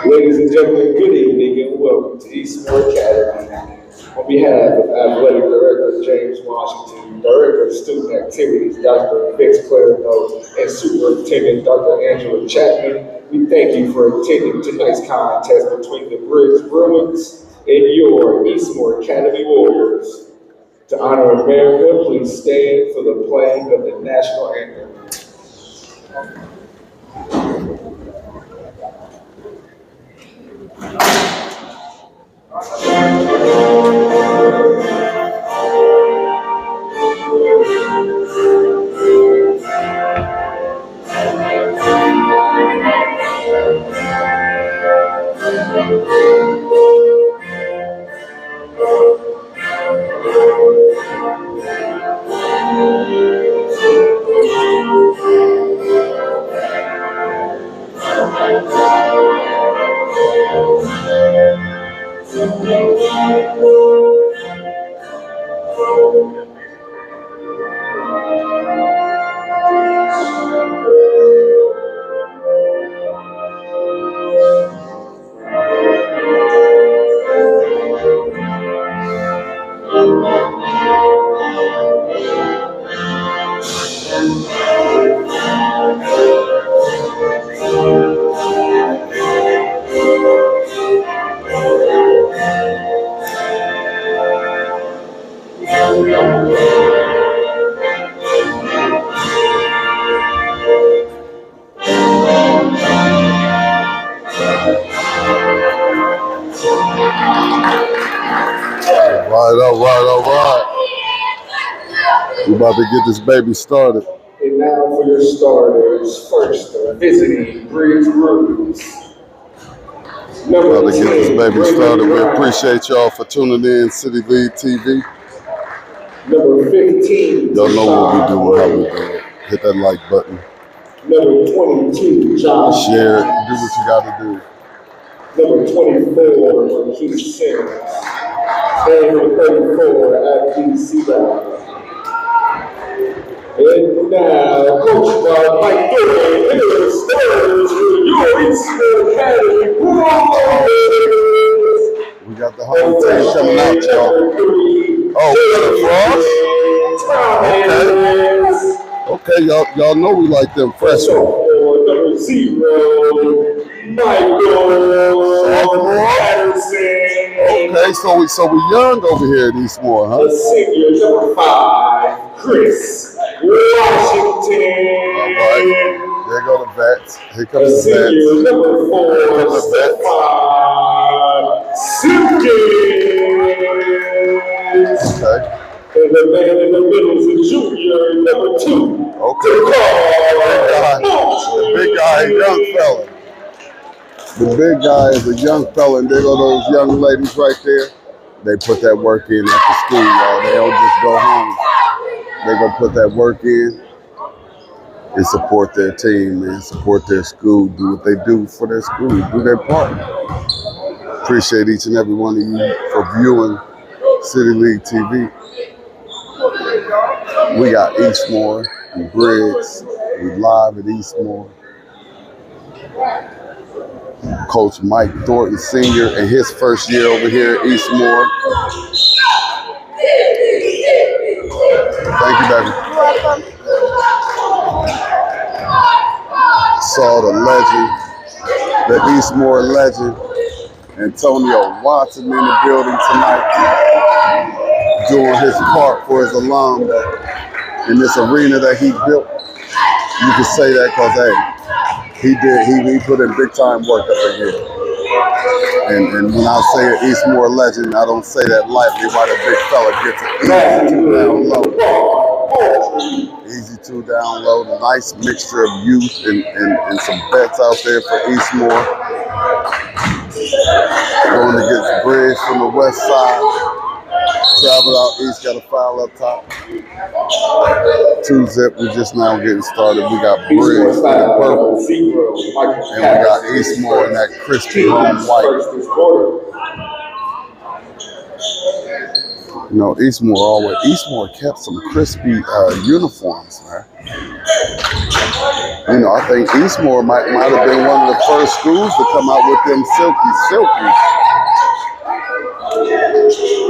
Ladies and gentlemen, good evening and welcome to Eastmoor Academy. On behalf of Athletic Director James Washington, Director of Student Activities Dr. Fitz Clairvaux, and Superintendent Dr. Angela Chapman, we thank you for attending tonight's contest between the Briggs Bruins and your Eastmoor Academy Warriors. To honor America, please stand for the playing of the national anthem. all right. We about to get this baby started. And now for your starters. First, visiting Briggs. About Number to get this 10, baby started. We appreciate y'all for tuning in, City League TV. Number 15, y'all know what we do and how we do it. Hit that like button. Number 22, Josh. Share it. Do what you got to do. Number 24, Keith Simmons. And number 34, FDC. And now, coached by Mike Dillon, here are the starters for your Eastmoor Academy Briggs. We got the whole team coming out, y'all. Oh, okay, y'all know we like them freshmen. Number 0, Michael Patterson. Okay, so we young over here at Eastmoor, huh? The senior, number 5, Chris Washington. All right, there go the vets. Here comes the senior, vets. number 4, Stefan Simpkins. Okay. And the man in the middle is a junior, number 2. Okay. The big guy, young fella. The big guy is a young fella, and there go those young ladies right there. They put that work in after school, y'all. They don't just go home. They gonna put that work in and support their team, man. Support their school. Do what they do for their school. Do their part. Appreciate each and every one of you for viewing City League TV. We got Eastmoor and Briggs. We live at Eastmoor. Coach Mike Thornton Sr. in his first year over here at Eastmoor. Thank you, baby. Saw the legend, the Eastmoor legend, Antonio Watson in the building tonight, doing his part for his alum in this arena that he built. You can say that because, hey, he put in big time work up in here. And when I say an Eastmoor legend, I don't say that lightly. Why the big fella gets it easy 2 down low. Easy 2 down low. A nice mixture of youth and some vets out there for Eastmoor. Going against Briggs from the west side. Travel out east, got a foul up top. 2-zip, we just now getting started. We got Briggs in the purple. And we got Eastmoor in that crispy home white. You know, Eastmoor kept some crispy uniforms, man. You know, I think Eastmoor might have been one of the first schools to come out with them silkies.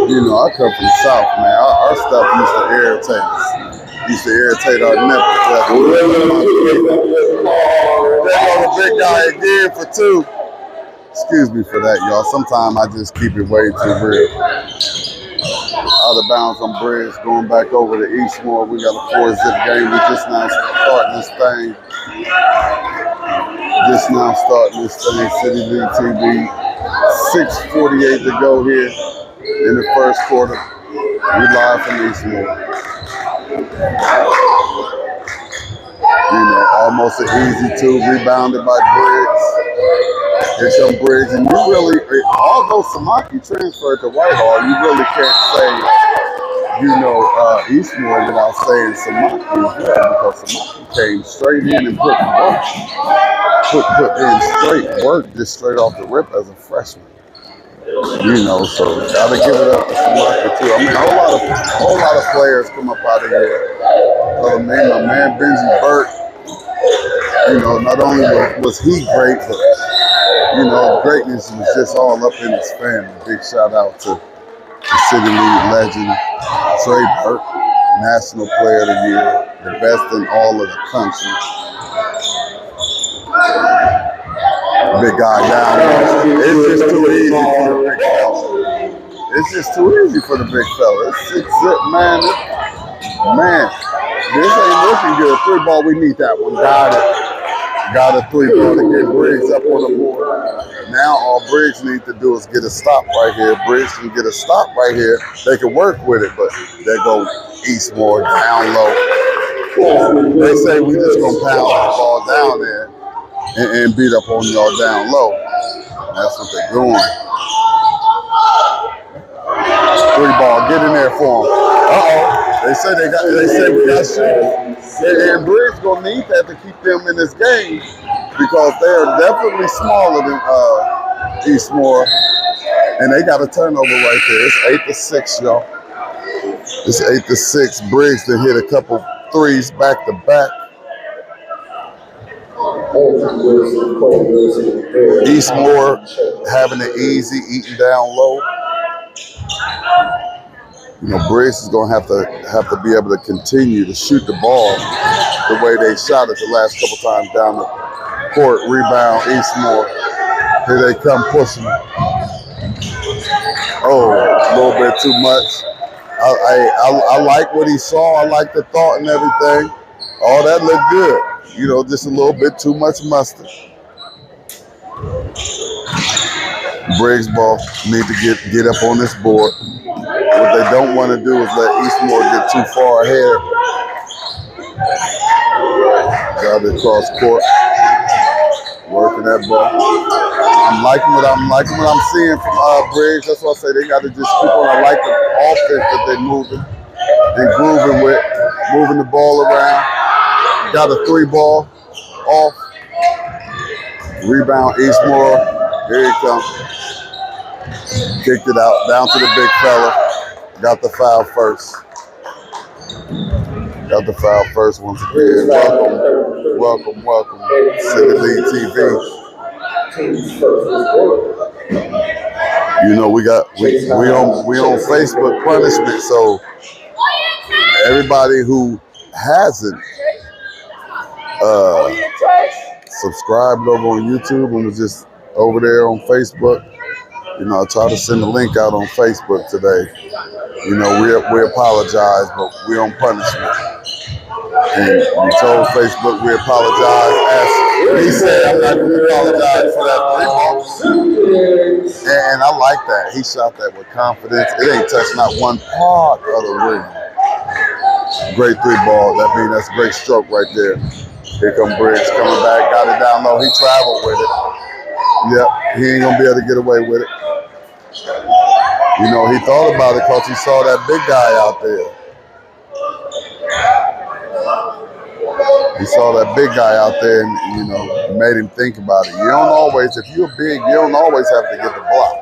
You know, I come from the South, man. Our stuff used to irritate us. Used to irritate our nipples. There go the big guy again for 2. Excuse me for that, y'all. Sometimes I just keep it way too real. Out of bounds on Briggs, going back over to Eastmoor. We got a 4-zip game. We just now starting this thing. City League TV. 6:48 to go here in the first quarter. We live from Eastmoor. You know, almost an easy 2, rebounded by Briggs. Here come Briggs, and you really, although Samaki transferred to Whitehall, you really can't say, you know, Eastmoor without saying Samaki as well, because Samaki came straight in and put in straight work just straight off the rip as a freshman. You know, so gotta give it up to Samaki too. I mean, a whole lot of players come up out of here. My man Benji Burke. You know, not only was he great, but you know, greatness was just all up in his family. Big shout out to the City League legend Trey Burke, National Player of the Year, the best in all of the country. Big guy down. It's just too easy for the big fella. It's just too easy for the big fella. It's 6-zip, man. Man, this ain't looking good. 3-ball, we need that one. Got it. Got a 3-ball to get Briggs up on the board. Now all Briggs need to do is get a stop right here. Briggs can get a stop right here. They can work with it, but they go Eastmoor down low. They say we just gonna pound the ball down there and beat up on y'all down low. That's what they're doing. 3 ball, get in there for them. They say we got shooters. And Briggs gonna need that to keep them in this game because they are definitely smaller than Eastmoor. And they got a turnover right there. It's 8-6, y'all. It's 8-6. Briggs to hit a couple threes back to back. Eastmoor having it easy, eating down low. Briggs is gonna have to be able to continue to shoot the ball the way they shot it the last couple times down the court. Rebound, Eastmoor. Here they come pushing. Oh, a little bit too much. I like what he saw. I like the thought and everything. All that looked good. Just a little bit too much mustard. Briggs ball need to get up on this board. What they don't want to do is let Eastmoor get too far ahead. Got it across court. Working that ball. I'm liking what I'm seeing from Briggs. That's why I say they got to just keep on. I like the offense that they're moving and grooving with, moving the ball around. Got a 3-ball off. Rebound, Eastmoor. Here he comes. Kicked it out, down to the big fella. Got the foul first. Once again. Welcome. City League TV. We on Facebook punishment, so everybody who hasn't subscribed over on YouTube and was just over there on Facebook, I try to send a link out on Facebook today. We apologize, but we're on punishment. And we told Facebook we apologize. As he said, I'm not going to apologize for that 3 ball. And I like that. He shot that with confidence. It ain't touched not one part of the ring. Great 3-ball. That's a great stroke right there. Here come Briggs coming back. Got it down low. He traveled with it. Yep, he ain't going to be able to get away with it. He thought about it because he saw that big guy out there. He saw that big guy out there and, made him think about it. If you're big, you don't always have to get the block.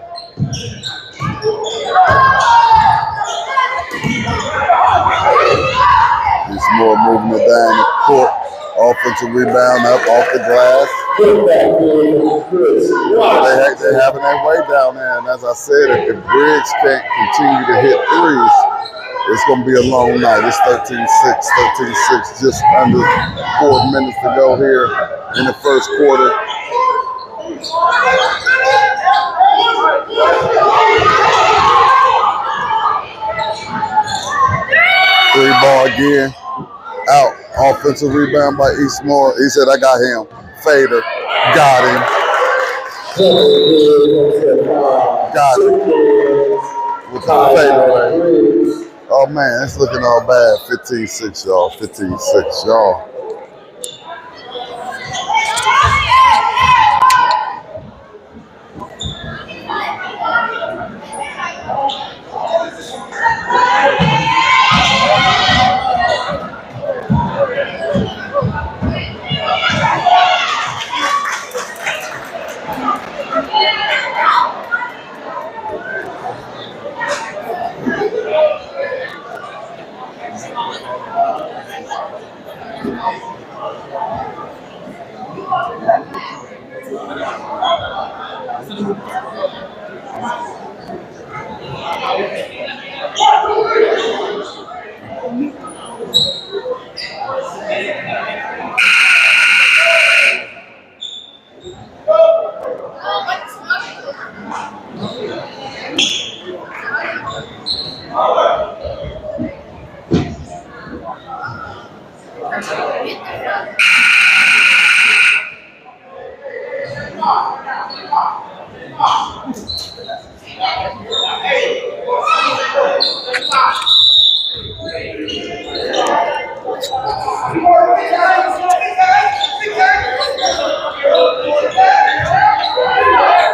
Eastmoor moving it down the court. Offensive rebound up off the glass. They're having their way down there. And as I said, if Briggs can't continue to hit threes, it's going to be a long night. It's 13-6, just under 4 minutes to go here in the first quarter. Three ball again. Out. Offensive rebound by Eastmoor. He said, I got him. Fader. Got him. With the fadeaway. Oh, man, it's looking all bad. 15-6, y'all. 15-6, y'all.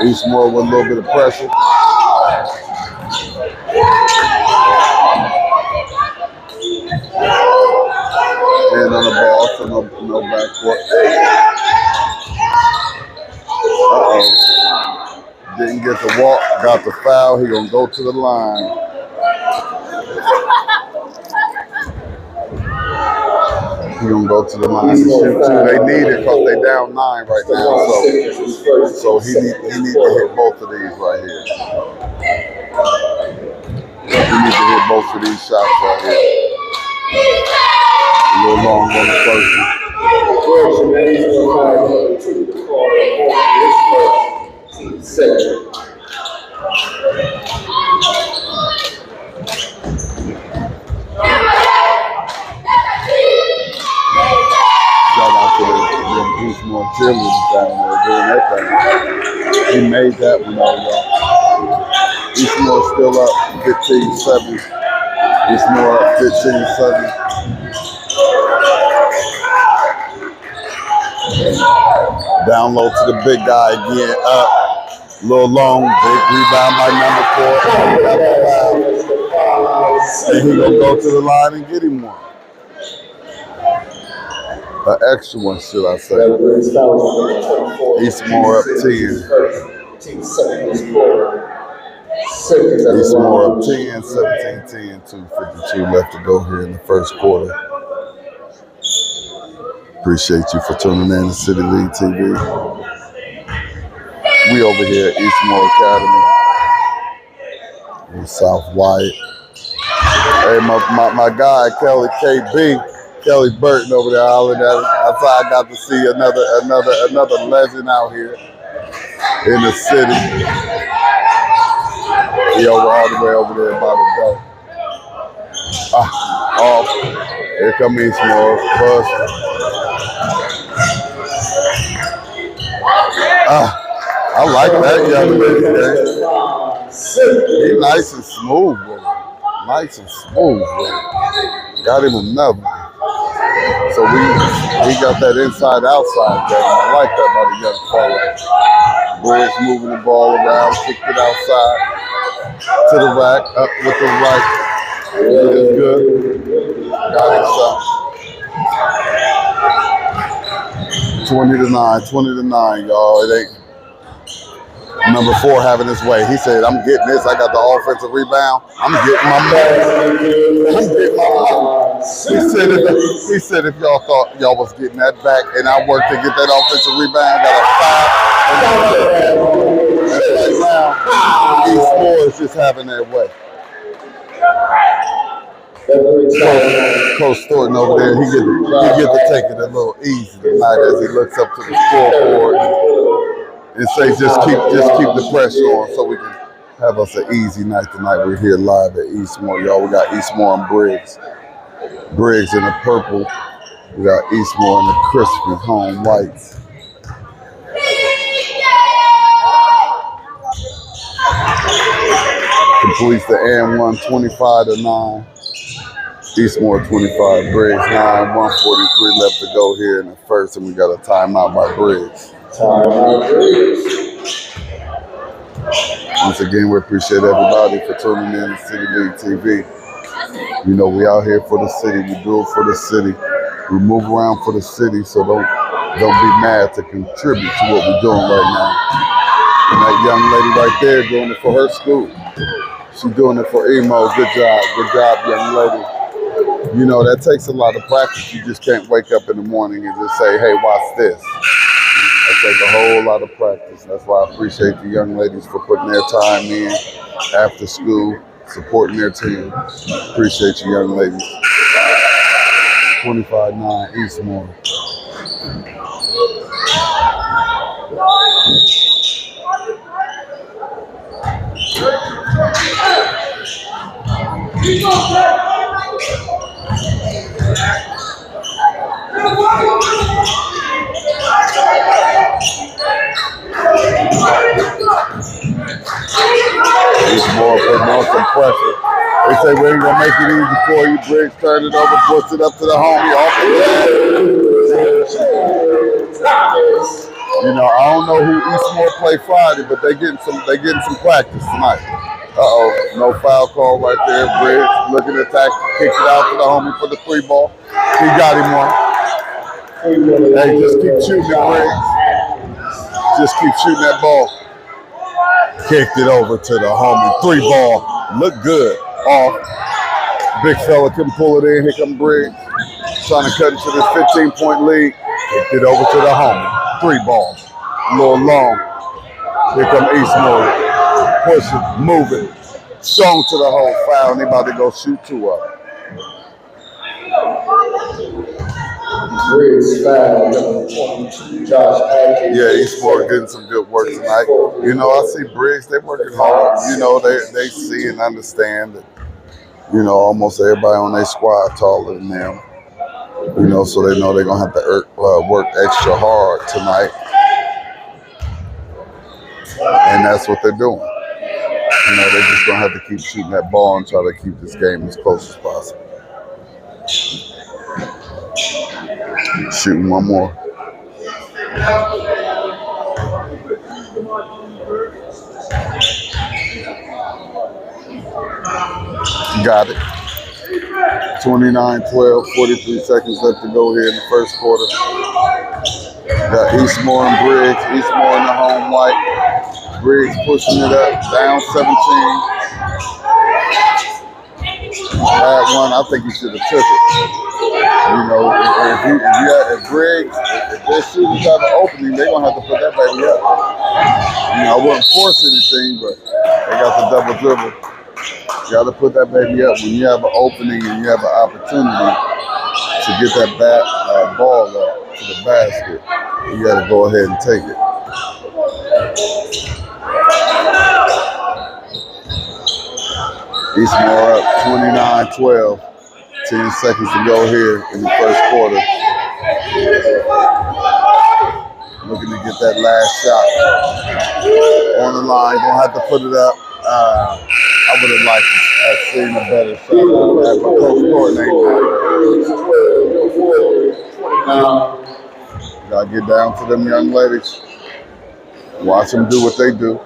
Eastmoor with a little bit of pressure. And on the ball, so no backcourt. Uh-oh. Didn't get the walk, got the foul. He gonna go to the line. He gonna go to the line and shoot too. They need it because they down 9 right now. So he need to hit both of these right here. He needs to hit both of these shots right here. A little long on the first one. Shout out to the Eastmoor cheerleaders down there doing that thing. He made that one all y'all. Eastmoor still up 15-7. Eastmoor up 15-7. Down low to the big guy again. Up. Little long, big rebound by number 4. And he gonna go to the line and get him one. An extra one, should I say. Eastmoor up 10. Eastmoor up 10, 17-10, 2:52 left to go here in the first quarter. Appreciate you for tuning in to City League TV. We over here at Eastmoor Academy in South Wyatt. Hey, my guy Kelly Burton over there hollering at us. That's how I got to see another legend out here in the city. He all the way over there by the door. Here come Eastmoor. I like that young lady there. He nice and smooth with it. Nice and smooth with it. Got him another one. So we got that inside-outside game. I like that by the young fella. Briggs moving the ball around, kicked it outside to the rack, up with the right. It is good. Got him some. 20-9, y'all. It ain't number 4 having his way. He said, I'm getting this. I got the offensive rebound. I'm getting my money. I'm getting my money. He said if y'all thought y'all was getting that back and I worked to get that offensive rebound, got a foul. And now, Eastmoor is just having their way. Coach Thornton over there, he get to take it a little easy tonight as he looks up to the scoreboard and say just keep the pressure on so we can have us an easy night tonight. We're here live at Eastmoor, y'all. We got Eastmoor and Briggs. Briggs in the purple. We got Eastmoor in the crispy home whites. Completes the and 1 25-9. Eastmoor 25, Briggs 9, 1:43 left to go here in the first, and we got a timeout by Briggs. Once again, we appreciate everybody for tuning in to City League TV. You know, we out here for the city. We do it for the city. We move around for the city, so don't be mad to contribute to what we're doing right now. And that young lady right there doing it for her school. She's doing it for Emo. Good job, young lady. You know, that takes a lot of practice. You just can't wake up in the morning and just say, hey, watch this. That takes a whole lot of practice. That's why I appreciate the young ladies for putting their time in after school, supporting their team. Appreciate you, young ladies. 25-9, Eastmoor. Eastmoor putting on some pressure. They say we ain't gonna make it easy for you. Briggs turn it over, puts it up to the homie. You know, I don't know who Eastmoor play Friday, but they getting some practice tonight. No foul call right there. Briggs looking to attack, kicked it out to the homie for the 3-ball. He got him one. Hey, just keep shooting it, Briggs. Just keep shooting that ball. Kicked it over to the homie. 3-ball. Look good. Off. Big fella couldn't pull it in. Here come Briggs. Trying to cut into this 15-point lead. Kicked it over to the homie. 3-ball. A little long. Here come Eastmoor. Pushing, moving. Strong to the hole. Foul. And they about to go shoot 2 up. Briggs foul, number 22, Josh Atkins. Yeah, Eastmoor getting some good work tonight. You know, I see Briggs, they working hard. You know, they see and understand that, you know, almost everybody on their squad taller than them. You know, so they know they're going to have to work extra hard tonight. And that's what they're doing. You know, they're just going to have to keep shooting that ball and try to keep this game as close as possible. Shooting one more. Got it. 29-12, 43 seconds left to go here in the first quarter. Got Eastmoor and Briggs. Eastmoor in the home white. Briggs pushing it up, down 17. Had one, I think he should have took it. You know, if Briggs, if their shooters have an opening, they're going to have to put that baby up. You know, I wouldn't force anything, but they got the double dribble. You got to put that baby up. When you have an opening and you have an opportunity to get that ball up to the basket, you got to go ahead and take it. Eastmoor up 29-12. 10 seconds to go here in the first quarter. Looking to get that last shot on the line. Gonna have to put it up. I would have liked to have seen a better shot than that, but Coach Gordon ain't. Gotta get down to them young ladies. Watch them do what they do.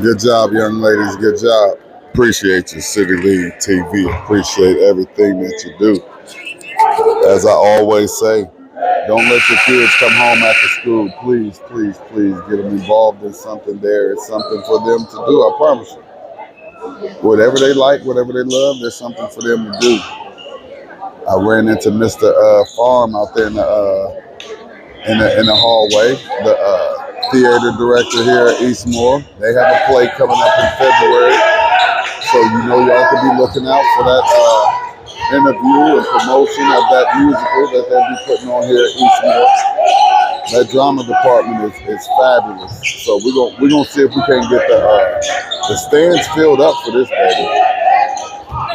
Good job, young ladies. Good job. Appreciate you, City League TV. Appreciate everything that you do. As I always say, don't let your kids come home after school. Please, please, please get them involved in something. There is something for them to do. I promise you. Whatever they like, whatever they love, there's something for them to do. I ran into Mr. Farm out there in the hallway. The theater director here at Eastmoor. They have a play coming up in February. So you know y'all could be looking out for that interview and promotion of that musical that they'll be putting on here at Eastmoor. That drama department is fabulous. So we're gonna see if we can get the stands filled up for this baby.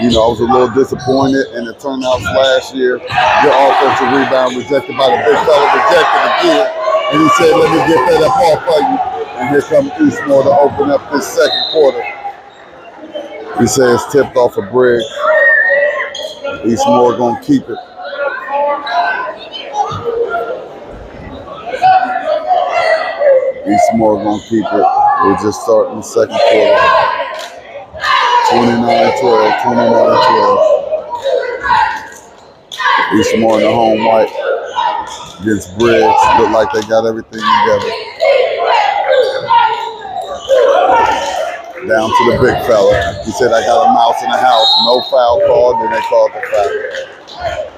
You know, I was a little disappointed in the turnouts last year. Your offensive rebound rejected by the big fella, rejected again. And he said, let me get that up off of you. And here comes Eastmoor to open up this second quarter. He says tipped off of Briggs. Eastmoor gonna keep it. Eastmoor gonna keep it. We're just starting the second quarter. 29-12, 29-12. Eastmoor in the home white against Briggs. Look like they got everything together. Down to the big fella. He said, I got a mouse in the house. No foul called, then they called the foul.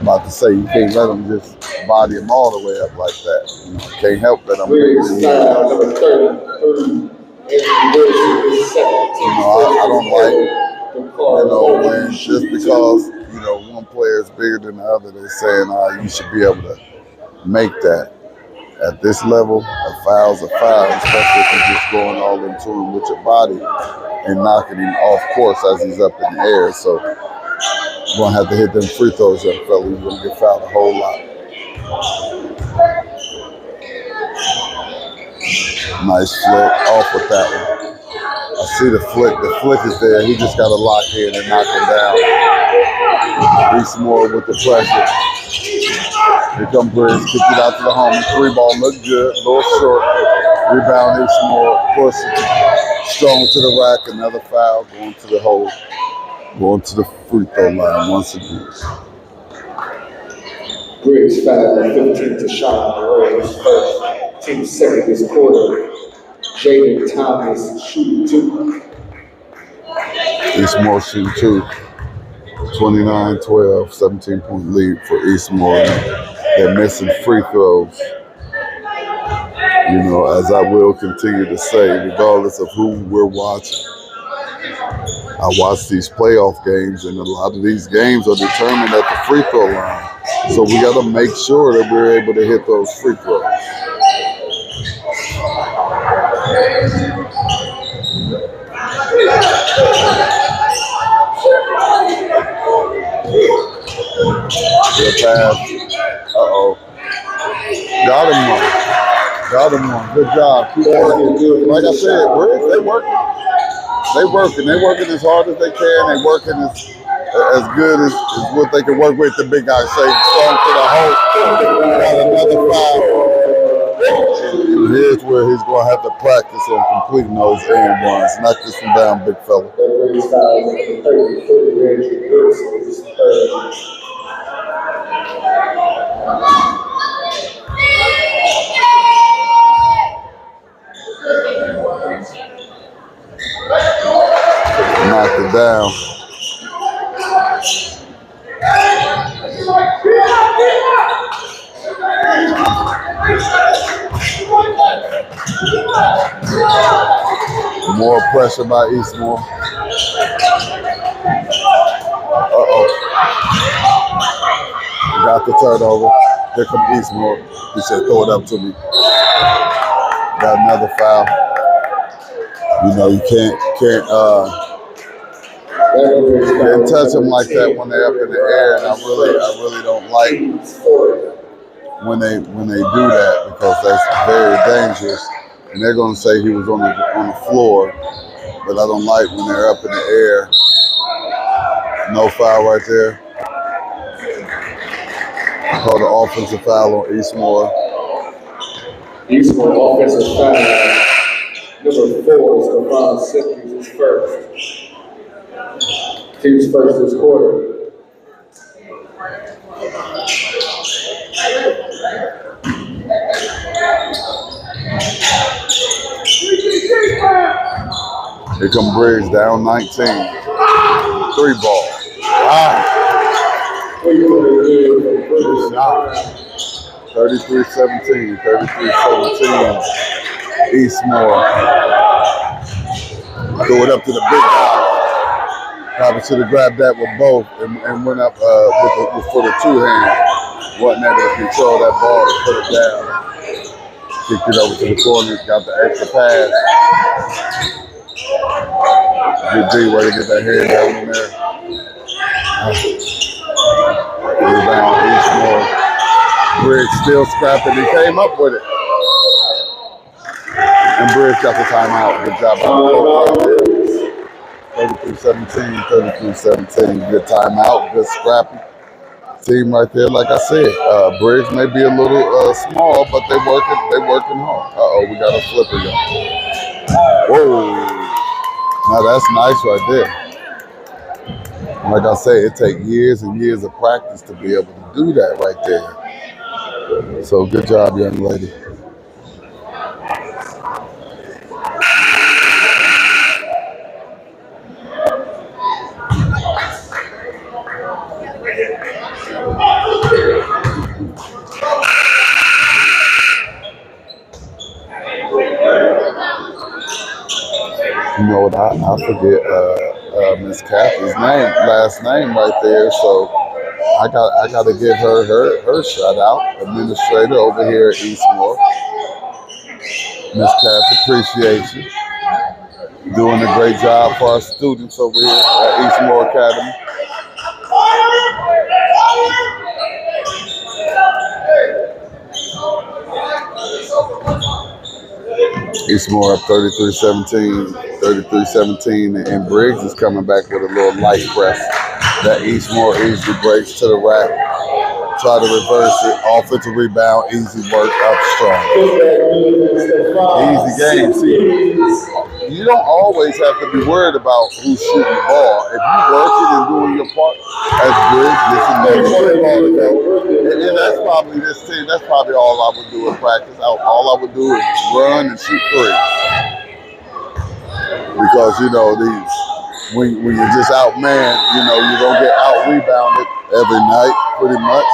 About to say, you can't let them just body him all the way up like that. You know, can't help that I'm bigger Briggs than you. foul number 33. Anthony Wilson is second. You know, I don't like, you know, when just because, you know, one player is bigger than the other, they're saying, you should be able to make that. At this level, a foul's a foul, especially if you're just going all into him with your body and knocking him off course as he's up in the air. So you're going to have to hit them free throws, young fella. You're going to get fouled a whole lot. Nice flick off with that one. I see the flick. The flick is there. He just got to lock in and knock him down. Eastmoor with the pressure. Here comes Briggs. Kick it out to the home. 3-ball look good. A little short. Rebound Eastmoor. Push. Strong to the rack. Another foul. Going to the hole. Going to the free throw line once again. Briggs foul 15 to Sean Rose first. Team second this quarter. Jaden Thomas shooting 2. Eastmoor shooting 2. 29-12, 17-point lead for Eastmoor. They're missing free throws. You know, as I will continue to say, regardless of who we're watching. I watch these playoff games, and a lot of these games are determined at the free throw line. So we got to make sure that we're able to hit those free throws. Good pass. Uh-oh. Got him one. Got him one. Good job. Keep working. Like I said, they working. They working as hard as they can. They working as good as what they can work with. The big guy say, strong to the hole. Got another foul. And here's where he's going to have to practice on completing those and ones. Knock this one down, big fella. Knocked it down. More pressure by Eastmoor. Uh-oh. Got the turnover. Here comes Eastmoor. He said, throw it up to me. Got another foul. You know, you can't touch them like that when they're up in the air, and I really don't like when they do that, because that's very dangerous. And they're gonna say he was on the floor, but I don't like when they're up in the air. No foul right there. Called the offensive foul on Eastmoor. Eastmoor offensive foul. Number 4 is Stephon Simpkins is first. Team's first this quarter. Here come Briggs down 19. 3-ball. Wow. Good shot. 33-17. 33-17. Eastmoor. Throw it up to the big guy. Probably should have grabbed that with both and went up for the 2-hand. Wasn't able to control that ball to put it down. Kicked it over to the corner, got the extra pass. Good D, way to get that head down in there. Rebound, Eastmoor. Briggs still scrapping. He came up with it. And Briggs got the timeout. Good job by the 33-17, 33-17. Good timeout, good scrapping. Team right there, like I said, Briggs may be a little small, but they're working hard. Uh-oh, we got a flipper, y'all. Whoa. Now that's nice right there. Like I say, it takes years and years of practice to be able to do that right there. So good job, young lady. Lord, I forget Miss Kathy's last name right there. So I got to give her shout out. Administrator over here at Eastmoor, Miss Kathy, appreciate you doing a great job for our students over here at Eastmoor Academy. Eastmoor up 33-17, 33-17, and Briggs is coming back with a little light press. That Eastmoor easily breaks to the rack, try to reverse it, offensive rebound, easy work, up strong. Easy game. See, you don't always have to be worried about who's shooting the ball. If you working and doing your part, as Briggs, this is never ball to go. And that's probably this team. That's probably all I would do in practice. All I would do is run and shoot three. Because when you're just outmanned, you're gonna get out rebounded every night, pretty much.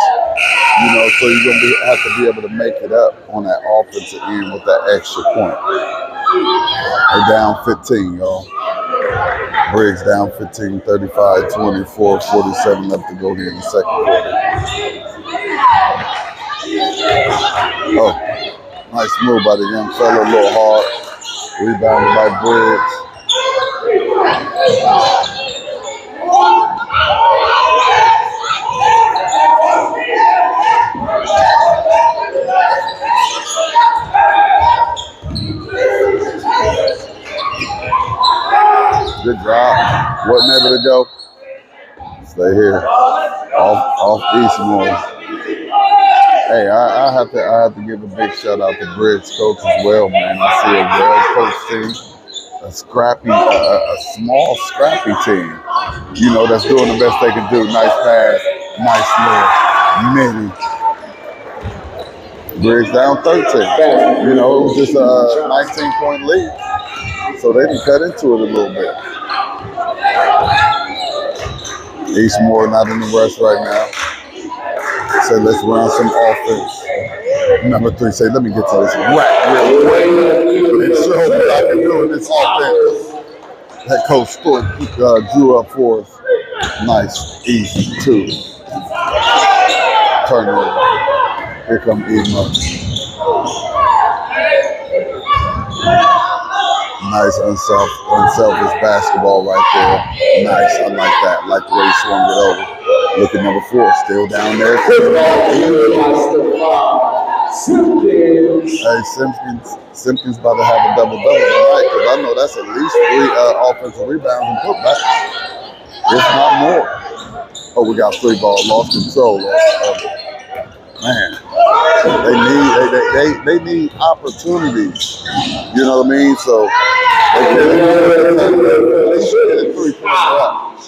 So you're gonna have to be able to make it up on that offensive end with that extra point. They're down 15, y'all. Briggs down 15, 35, 24, 47 left to go here in the second quarter. Oh, nice move by the young fella, a little hard. Rebounded by Briggs. Good job. Wasn't able to go. Stay here. Off Eastmoor. Hey, I have to give a big shout out to Briggs coach as well, man. I see a well-coached team, a small, scrappy team. That's doing the best they can do. Nice pass, nice little mini. Briggs down 13. It was just a 19-point lead, so they can cut into it a little bit. Eastmoor not in the rush right now. Said, let's run some offense. Number 3 said, let me get to this rack real quick and show what I can do in this offense. That coach drew up for us. Nice, easy 2. Turnover. Here come Eastmoor. Nice unselfish basketball right there. Nice, I like that. I like the way he swung it over. Look at number 4, still down there. Hey, Simpkins about to have a double-double tonight because I know that's at least 3 offensive rebounds and putbacks, if not more. Oh, we got 3 ball, lost control. Man, they need opportunities. You know what I mean? So they should get a 3-pointer up.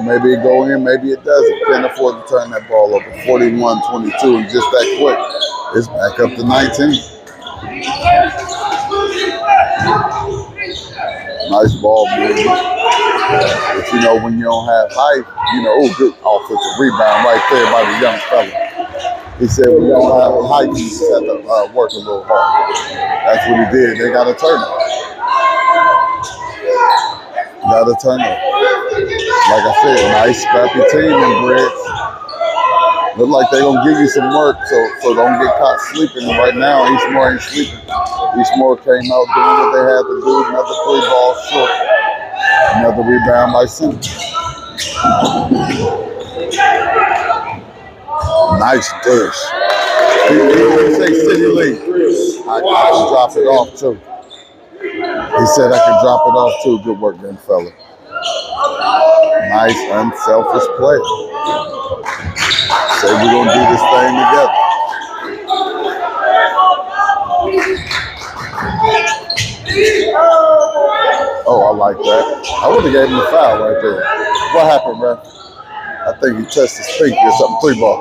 Maybe it go in, maybe it doesn't. Can't afford to turn that ball over. 41-22, and just that quick, it's back up to 19. Nice ball movement. But when you don't have height, good offensive rebound right there by the young fella. He said when you don't have height, you just have to work a little hard. That's what he did. They got a turnover. Like I said, nice scrappy team in Briggs. Look like they're going to give you some work, so don't get caught sleeping. And right now, Eastmoor ain't sleeping. Eastmoor came out doing what they had to do. Another 3 ball short. Another rebound by Simpson. Nice dish. He didn't say City League. I can drop it off too. He said I can drop it off too. Good work, young fella. Nice, unselfish play. Say we're going to do this thing together. Oh, I like that. I would have gave him a foul right there. What happened, ref? I think he touched his feet or something. 3 ball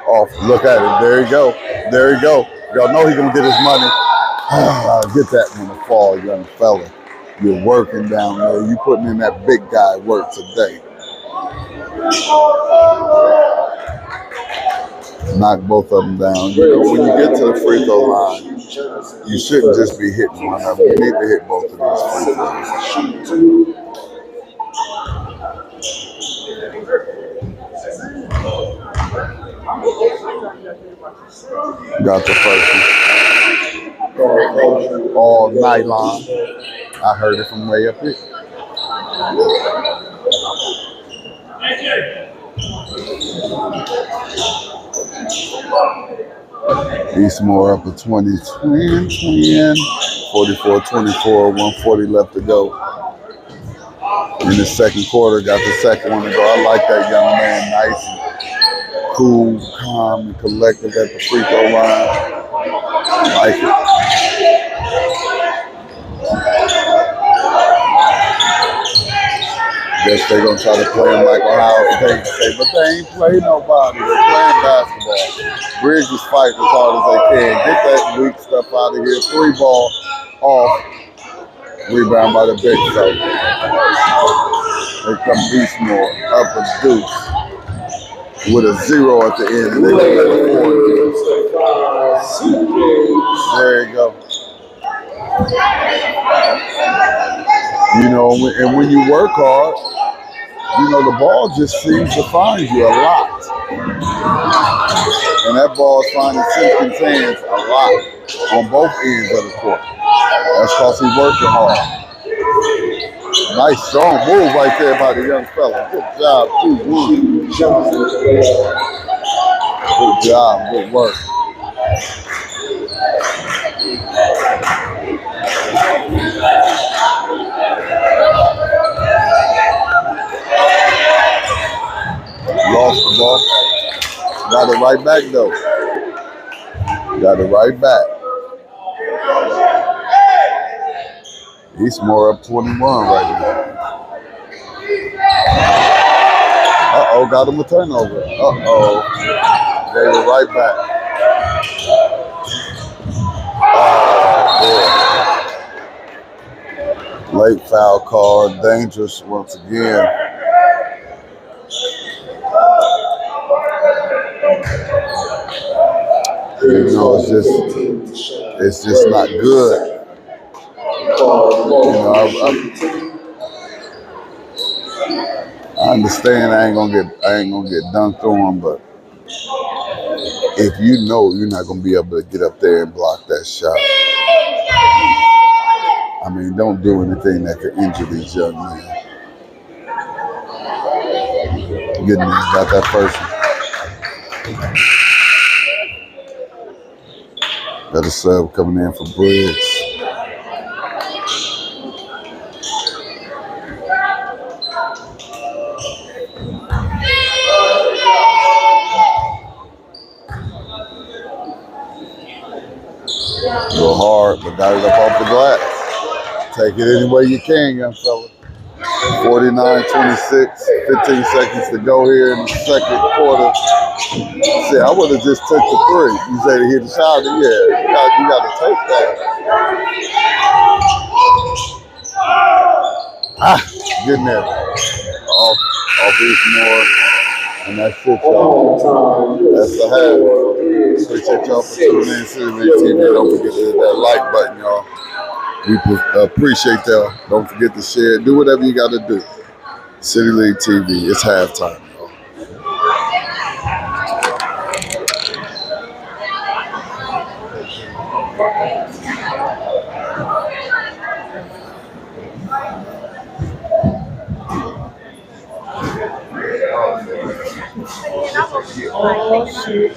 off. Look at it. There you go. There you go. Y'all know he's going to get his money. Get that one to fall, young fella. You're working down there. You putting in that big guy work today. Knock both of them down. When you get to the free throw line, You shouldn't just be hitting one of them. You need to hit both of these free throws. Got the first one. All nylon. I heard it from way up here. Eastmoor up a 20-20, 44-24, 140 left to go. In the second quarter, got the second one to go. I like that young man, nice and cool, calm, and collected at the free throw line. I like it. Guess they're gonna try to play him like Ohio State say, but they ain't play nobody. They're playing basketball. Briggs is fighting as hard as they can. Get that weak stuff out of here. 3 ball off. Rebound by the big fella. Here comes Eastmoor up a deuce with a 0 at the end, and they gonna let it forward. There you go. You know, and when you work hard, you know, the ball just seems to find you a lot. And that ball is finding Simpkins' hands a lot on both ends of the court. That's because he's working hard. Nice strong move right there by the young fella. Good job, 2-1. Good job, good work. Lost the ball. Got it right back though. Got it right back. Eastmoor up 21 right now. Uh-oh, got him a turnover. Uh-oh. Gave it right back. Oh, boy. Late foul call. Dangerous once again. You know, it's just not good. You know, I understand I ain't gonna get dunked on, but if you know you're not gonna be able to get up there and block that shot, I mean, don't do anything that could injure these young men. Getting got that first one. Got a sub coming in for Briggs. Go hard, but got it up off the glass. Take it any way you can, young fella. 49-26, 15 seconds to go here in the second quarter. See, I would have just took the 3. You say to hit the shot, yeah, you got to take that. Getting there. Off Eastmoor. And that's it, y'all. That's the half. Appreciate y'all for tuning in. City League TV. Don't forget to hit that like button, y'all. We appreciate that. Don't forget to share. Do whatever you got to do. City League TV. It's halftime, y'all. Oh, shit.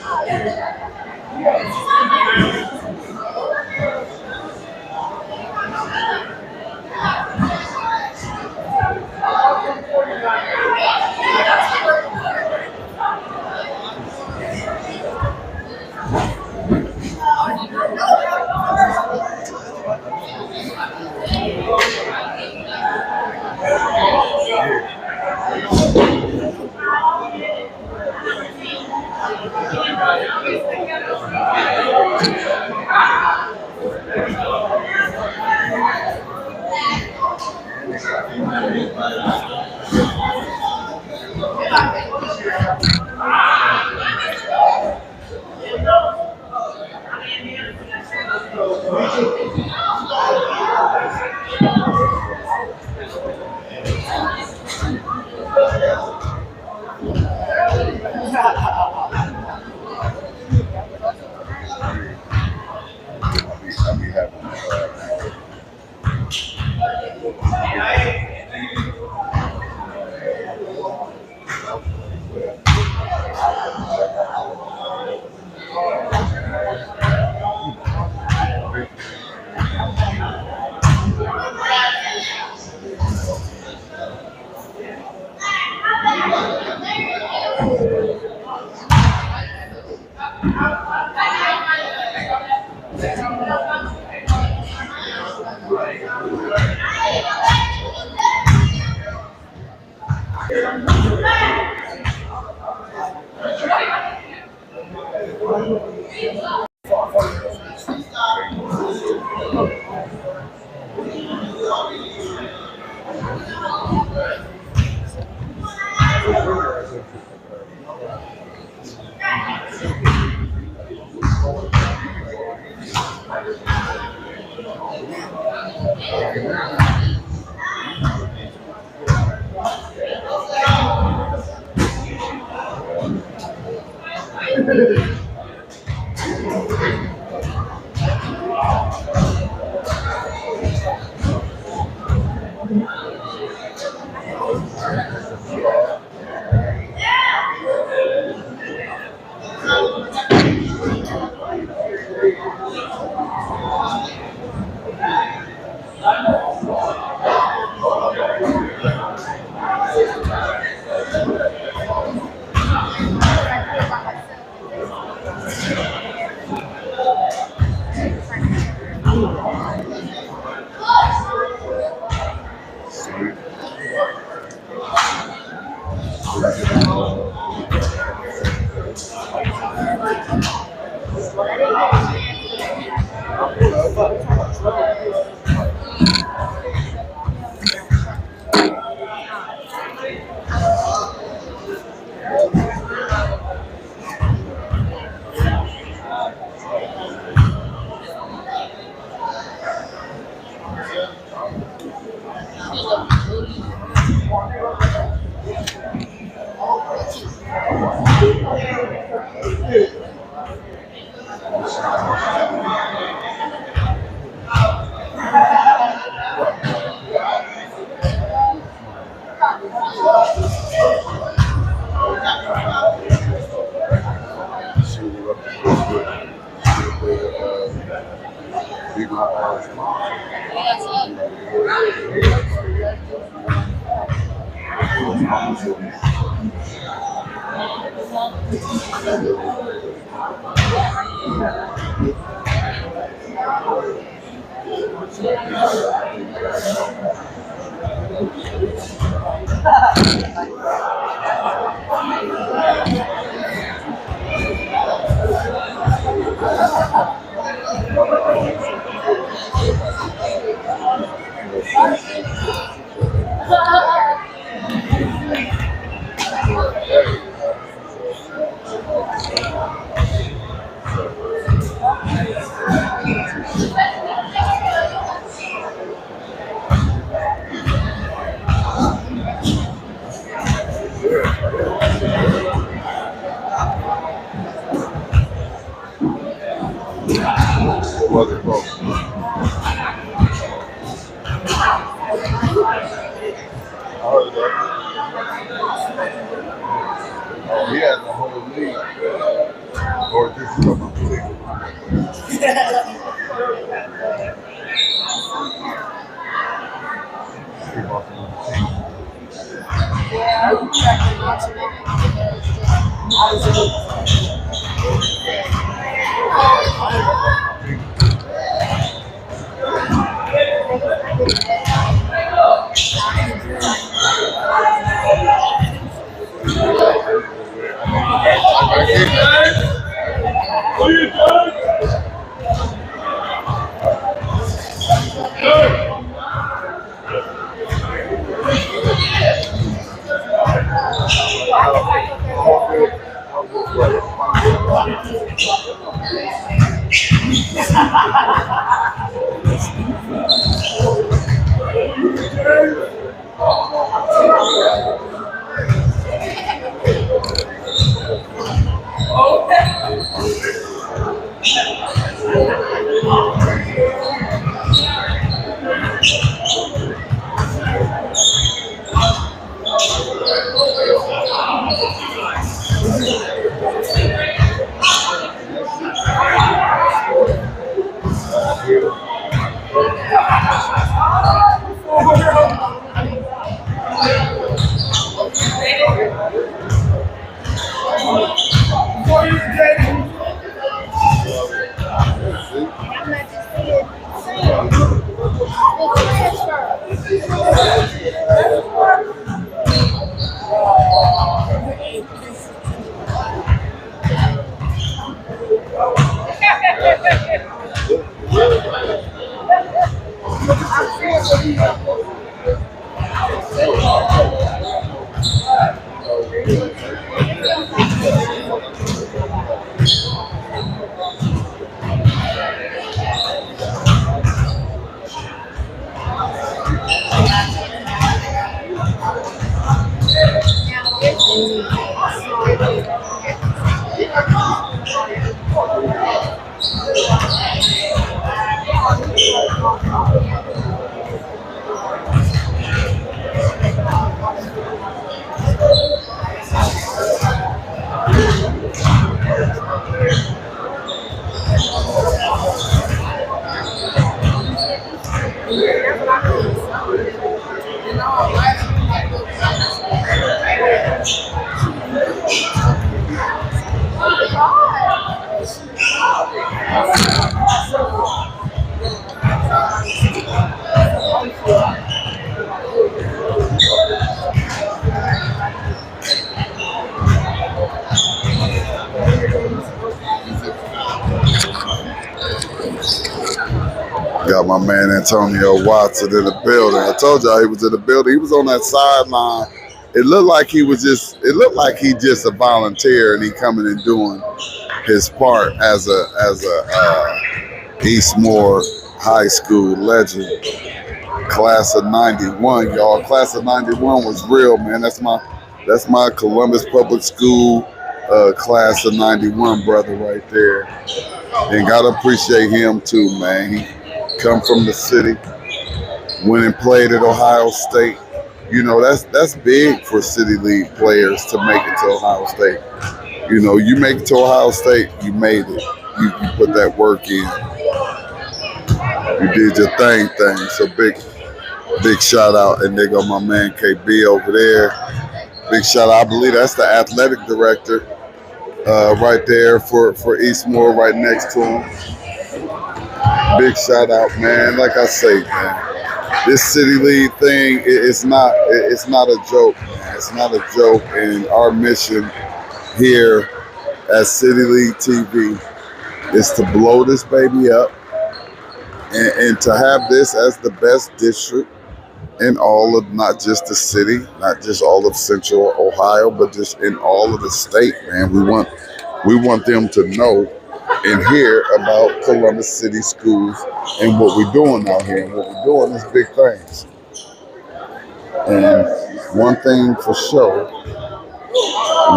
Was it broke? I heard that. Oh, he has a whole league. Or just from a league. Got my man Antonio Watson in the building. I told y'all he was in the building. He was on that sideline. It looked like he was just. It looked like he just a volunteer and he coming and doing his part as a Eastmoor High School legend. Class of '91, y'all. Class of '91 was real, man. That's my Columbus Public School class of '91 brother right there. And gotta appreciate him too, man. He come from the city, went and played at Ohio State. You know, that's big for City League players to make it to Ohio State. You know, you make it to Ohio State, you made it. You put that work in. You did your thing. So big shout out. And they got my man KB over there. Big shout out. I believe that's the athletic director right there for Eastmoor right next to him. Big shout out, man. Like I say, man, this City League thing, it's not a joke, man. It's not a joke. And our mission here at City League TV is to blow this baby up and to have this as the best district in all of, not just the city, not just all of Central Ohio, but just in all of the state, man. We want them to know and hear about Columbus City Schools and what we're doing out here. And what we're doing is big things. And one thing for sure,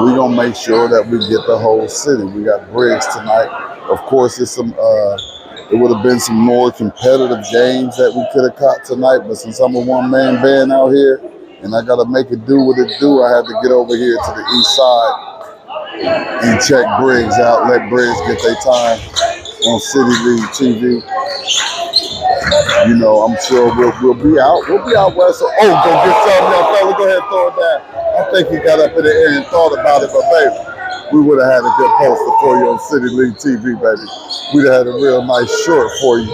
we're gonna make sure that we get the whole city. We got Briggs tonight. Of course, it would have been some more competitive games that we could have caught tonight, but since I'm a one-man band out here and I got to make it do what it do, I had to get over here to the east side and check Briggs out, let Briggs get their time on City League TV. You know, I'm sure we'll be out. We'll be out west. So, go get some, y'all fella. Go ahead and throw it down. I think he got up in the air and thought about it, but baby, we would have had a good poster for you on City League TV, baby. We'd have had a real nice short for you.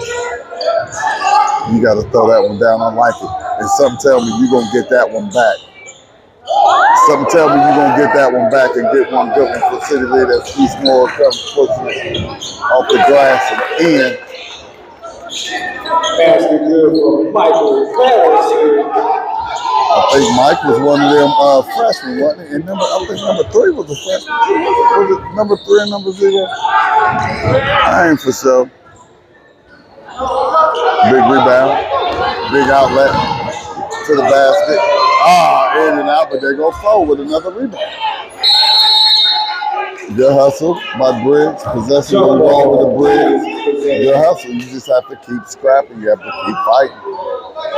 You got to throw that one down. I like it. And something tell me you're going to get that one back. Something tell me you're going to get that one back and get one good one for City League as Eastmoor comes pushing it off the glass and in. Basket good for Michael Harris. I think Mike was one of them freshmen, wasn't he? And I think number 3 was a freshman. Was it number 3 and number 0? I ain't for sure. Big rebound, big outlet to the basket. In and out, but they go forward with another rebound. Good hustle by Briggs. Possession on the ball with the Briggs. Good hustle. You just have to keep scrapping. You have to keep fighting.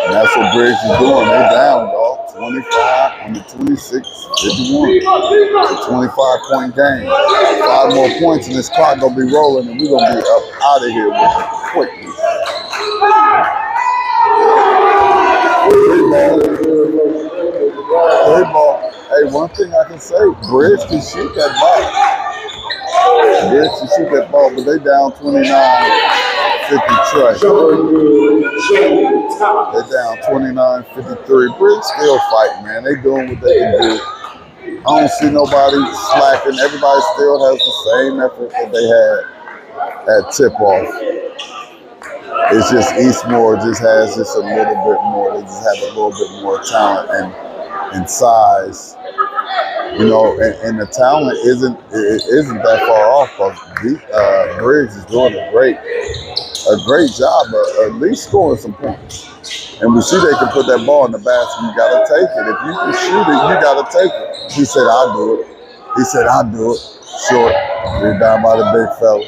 And that's what Briggs is doing. They're down, dog. 25 on the 26, 51. It's a 25-point game. 5 more points and this clock gonna be rolling and we're gonna be up out of here with it quickly. Hey, ball. Hey, one thing I can say, Briggs can shoot that ball. Briggs can shoot that ball, but they down 29-50 Trey. They down 29-53. Briggs still fighting, man. They doing what they can do. I don't see nobody slacking. Everybody still has the same effort that they had at tip-off. It's just Eastmoor just has just a little bit more. They just have a little bit more talent and size. You know, and the talent isn't that far off. Briggs is doing a great job of at least scoring some points. And we see they can put that ball in the basket. You gotta take it. If you can shoot it, you gotta take it. He said, "I'll do it." He said, "I'll do it." Short, rebound by the big fella.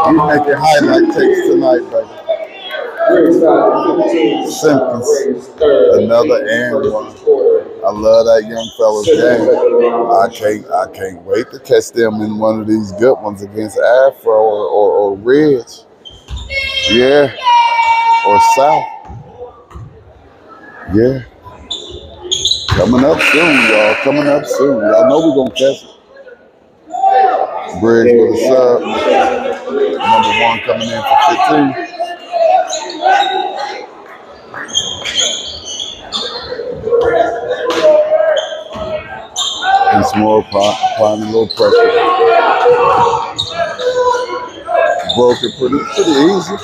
You making highlight takes tonight, baby. Simpkins, another and one. I love that young fella's game. I can't wait to catch them in one of these good ones against Afro or Ridge. Yeah. Or South. Yeah. Coming up soon, y'all. Coming up soon. Y'all know we're gonna catch it. Briggs with a sub. Number one coming in for 15. Eastmoor applying a little pressure. Broke it pretty easy.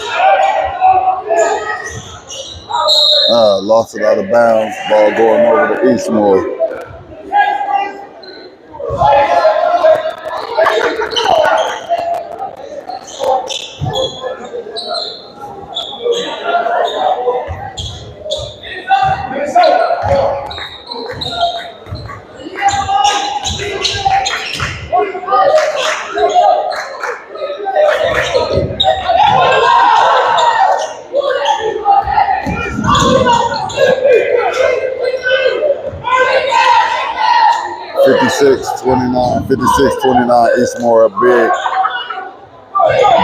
Lost it out of bounds. Ball going over to Eastmoor. Eastmoor up big.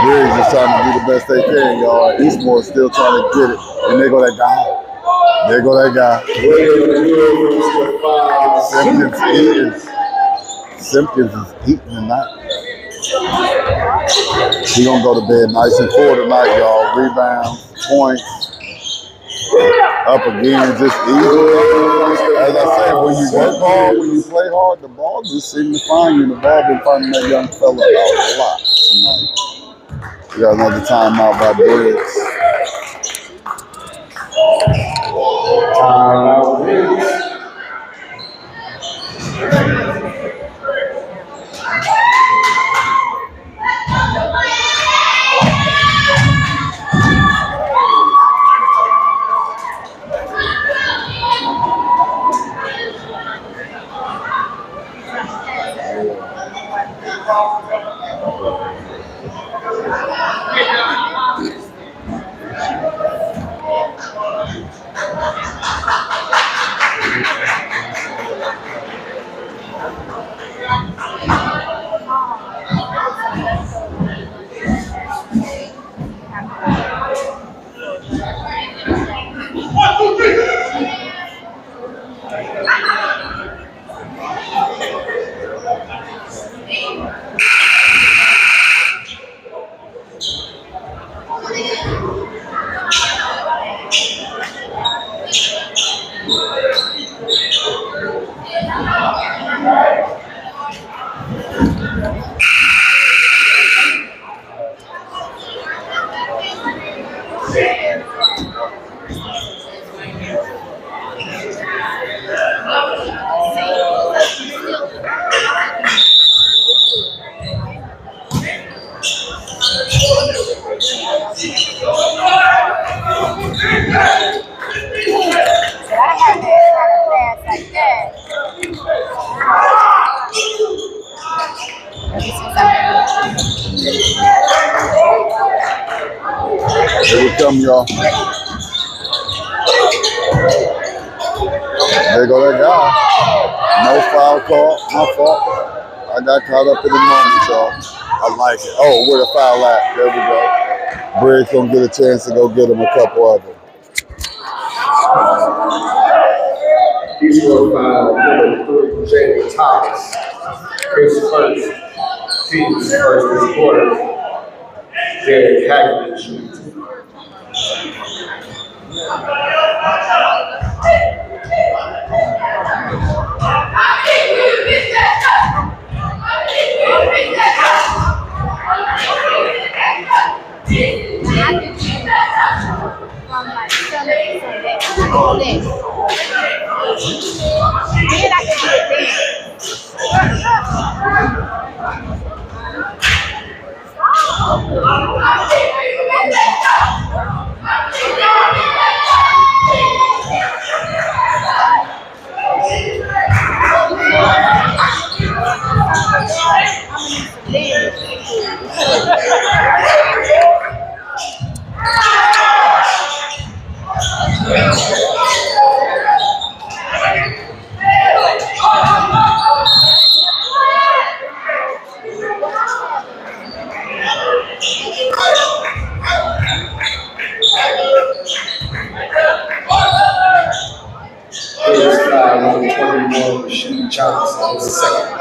Briggs is trying to do the best they can, y'all. Eastmoor still trying to get it. And there go that guy. There go that guy. Simpkins is eating tonight. He gonna go to bed nice and full tonight, y'all. Rebounds, points. Up again, just easy. As I said, when you work hard, when you play hard, the ball just seems to find you. The ball been finding that young fella out a lot tonight. We got another timeout by Briggs. Timeout, Briggs. Here we come, y'all. There go that guy. No foul call. My fault. I got caught up in the moment, y'all. I like it. Oh, where the foul at? There we go. Briggs gonna get a chance to go get him a couple of them. Eastmoor 5, number 3, James Thomas. Chris first. Team's first this quarter. Derek Hackman. Number 21, Rasheed Johnson is second.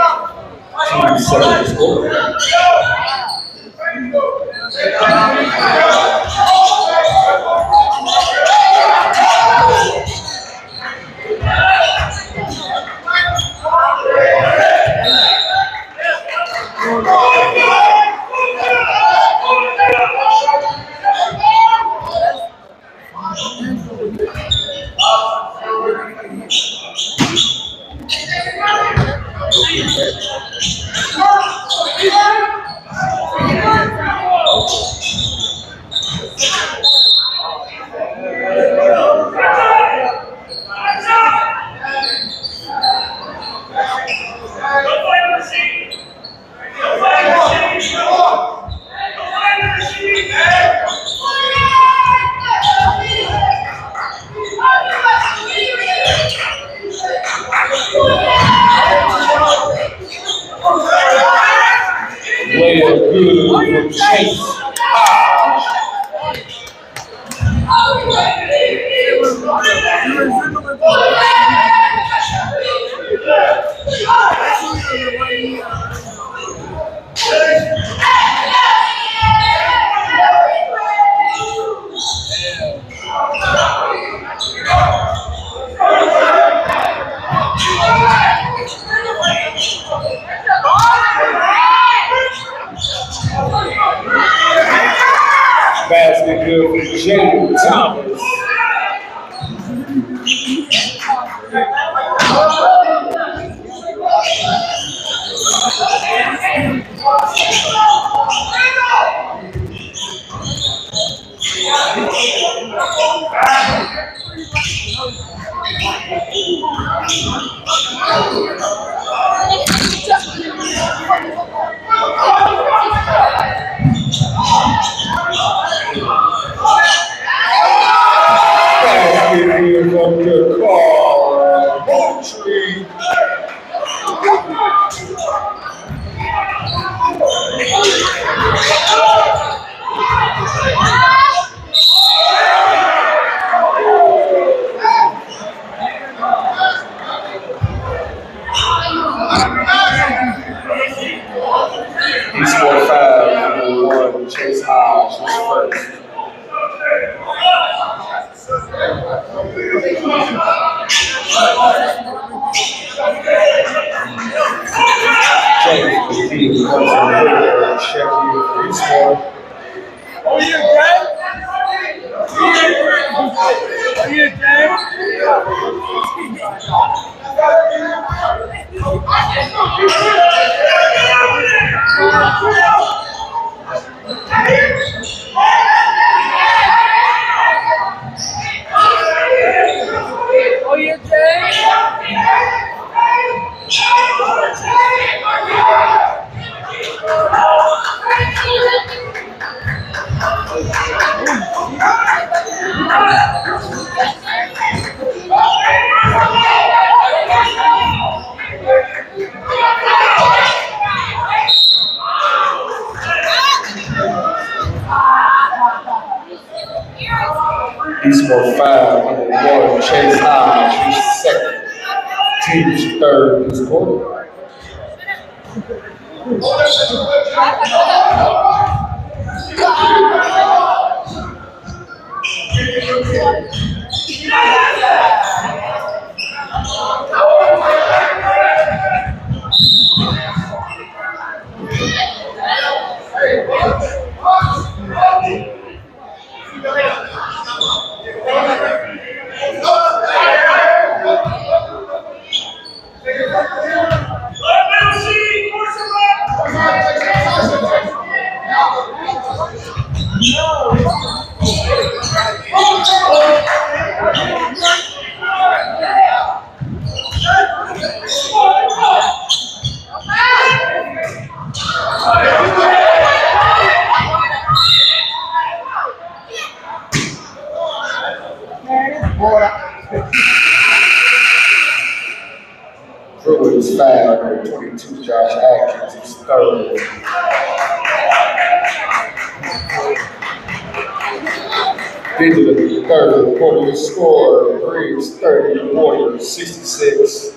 Team second score. Layup good from Chase. Basket good for James Thomas. Basket good from the car. Moultrie. Eastmoor 5, number 1, Chase Hodge is first. James was being once a Sheffield for Eastmoor. Oh, yeah, James. Oh, yeah, Eastmoor 5, number 1, Chase Hodge, he's second. Team's third this quarter. Pruitt is 5, number 22, Josh Atkins, he's third. Into the third quarter score, Briggs 30, Warriors 66.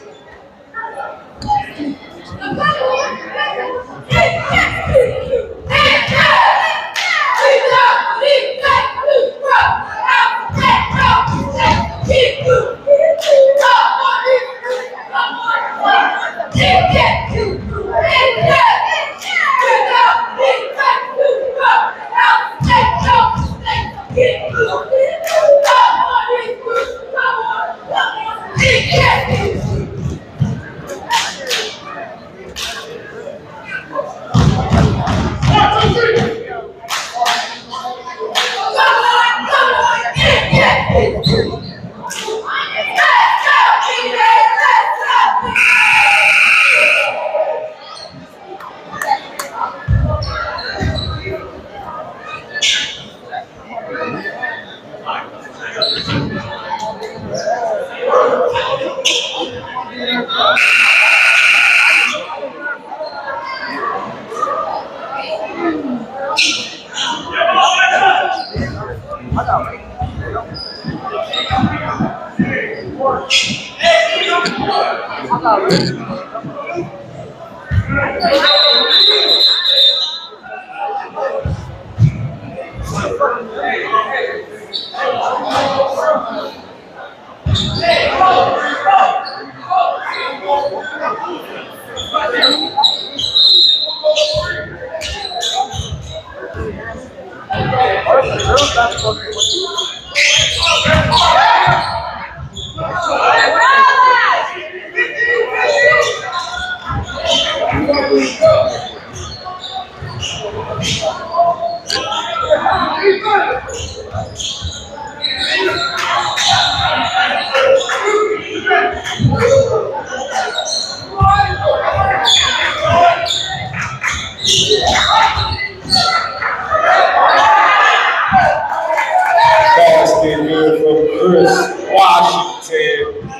Basket good from Chris Washington.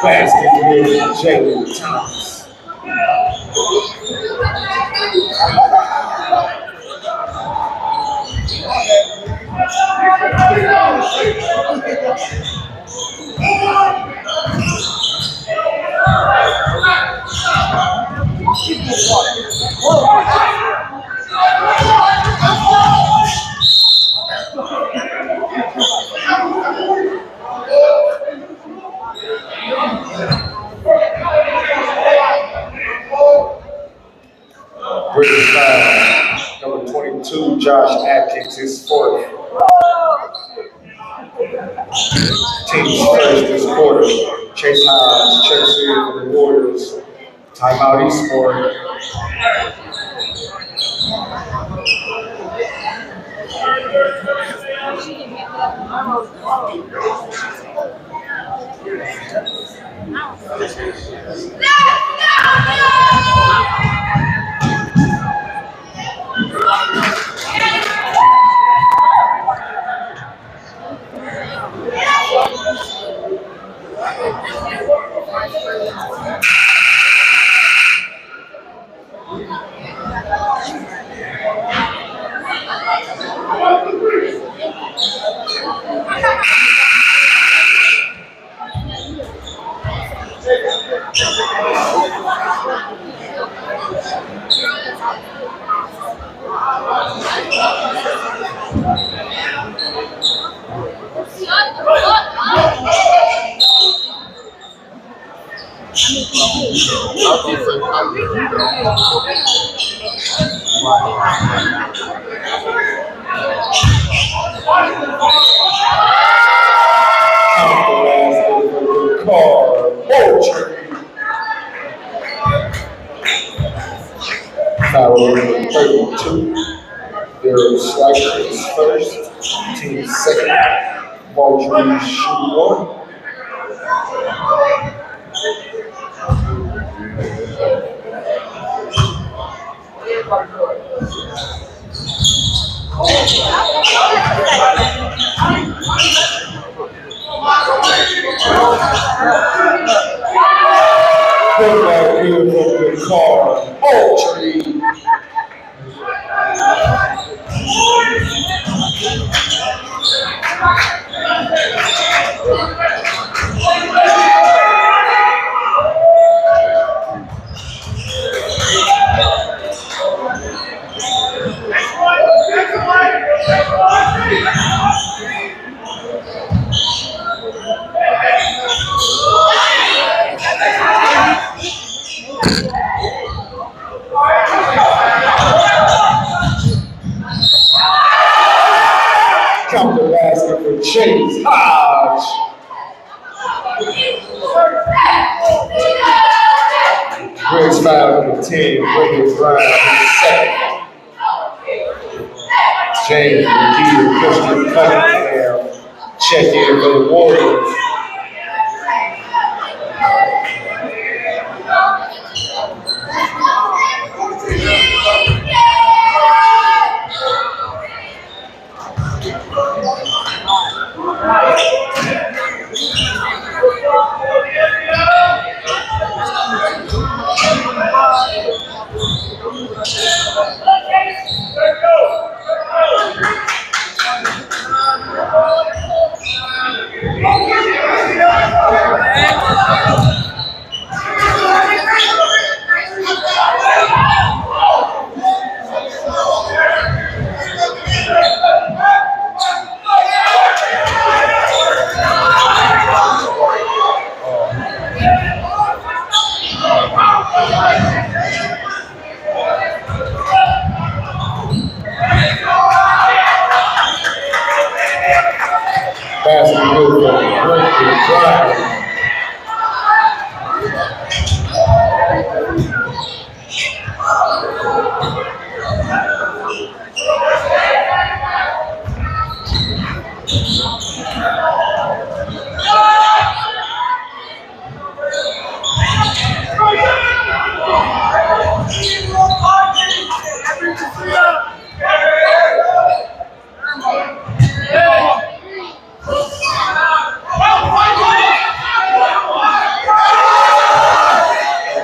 Basket good from Jalen Thomas. Briggs 5, number 22, Josh Atkins. kicked his fourth. Team's first this quarter. Chase Hodge checks in for the Warriors. Timeout Eastmoor. Foul number 32. Their striker is first. Team second. Moultrie shoot one. Football field from the car. Moultrie. Count the basket for Chase Hodge. Briggs foul number 10. Briggs Brown is second. James McGee, Christian Cunningham check in for the Warriors. Basket good for Briggs Brown.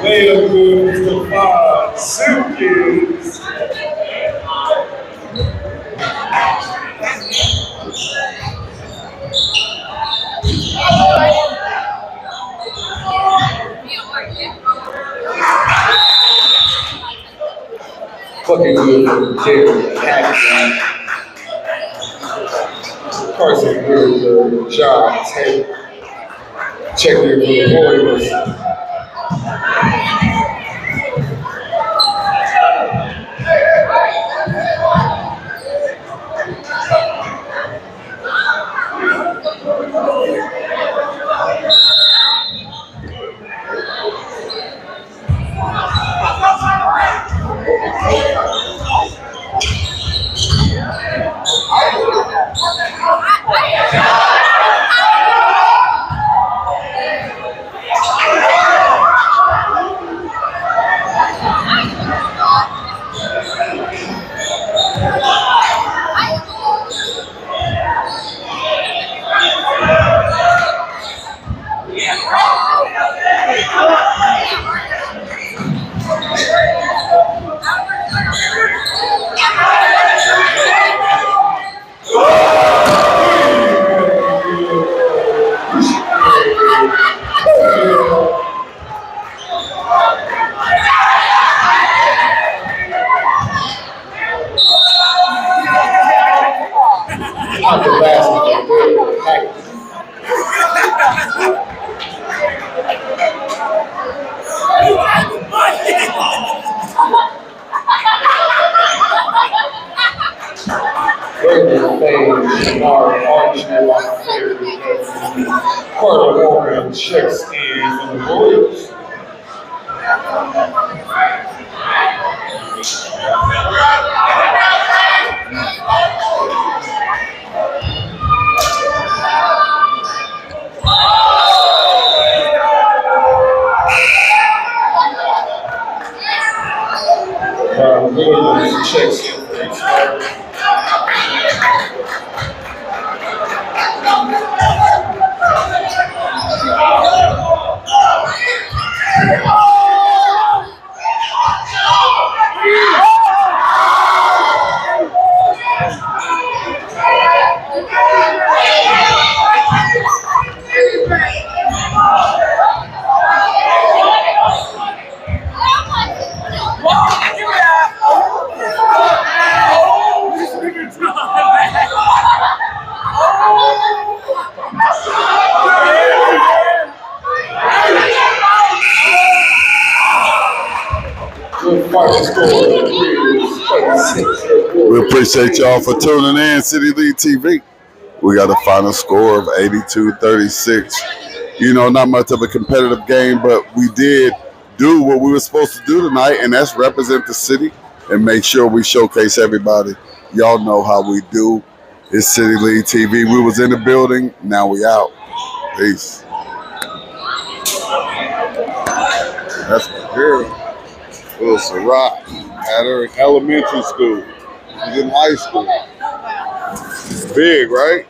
Layup good to five. Suitcase. Fucking good for Jerry Paxton. Carson good, John Taylor. Check in for the Warriors. pocket basketball, very packed. Very famous, arch Carter Warren checks in for the Warriors. Williams checks in for Eastmoor. We appreciate y'all for tuning in, City League TV. We got a final score of 82-36. You know, not much of a competitive game, but we did do what we were supposed to do tonight, and that's represent the city and make sure we showcase everybody. Y'all know how we do. It's City League TV. We was in the building, now we out. Peace. That's my girl. Little Ciroc. Had her in elementary school. She's in high school. Big, right?